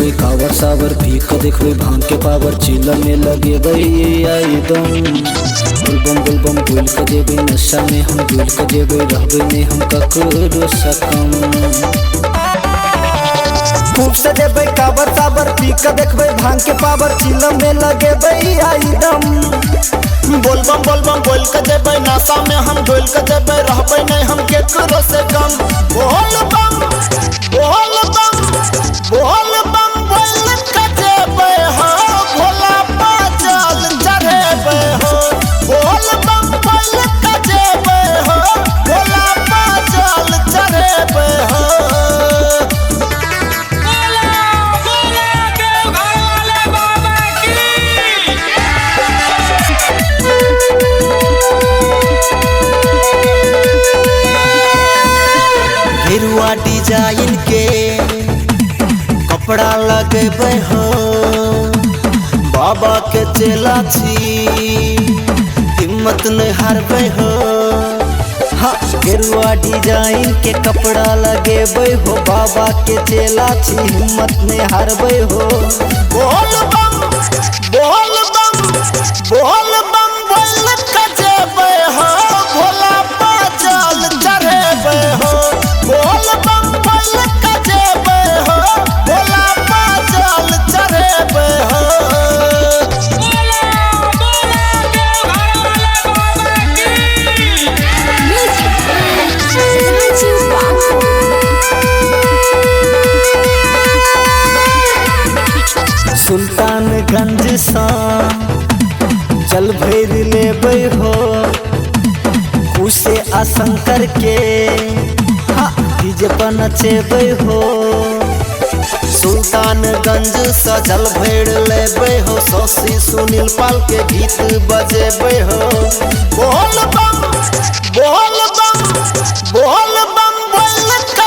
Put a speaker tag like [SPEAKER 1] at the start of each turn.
[SPEAKER 1] देखबे कावर सावर पी के देखबे भांग के पावर चिल में लगे एकदम बुलबम बोल के देबे नशा में हम डूल के देबे रहबे में हम ककरो सकम
[SPEAKER 2] खूब से देबे कावर सावर पी के देखबे भांग के पावर चिल में लगे एकदम
[SPEAKER 3] बोलबम बोल के देबे नशा में हम डोल के देबे रहबे नहीं हम केकरो से कम बोलबम बोल के देबे हो भोला पाचल चढ़ेबे हो बोलबम बोल के देबे हो भोला पाचल चढ़ेबे हो।
[SPEAKER 4] गेरुआ डिजाइन के कपड़ा लगेबे हो बाबा के चेला छी हिम्मत नहीं हारबे हो। हाँ गेरुआ डिजाइन के कपड़ा लगेबे हो बाबा के चेला छी हिम्मत नहीं हारबे हो।
[SPEAKER 3] बोलबम बोल के देबे हो भोला पाचल चढ़ेबे हो बोलबम बोल के देबे हो भोला पाचल चढ़ेबे हो।
[SPEAKER 2] सुल्तानगंज सा चल भैर लेबे हो उसे असंकर के डीजे पर नचेबे हो।
[SPEAKER 4] सुल्तानगंज सजल भैर लेबे हो शशि सुनील पाल के गीत बजेबे हो।
[SPEAKER 3] बोलबम बोल के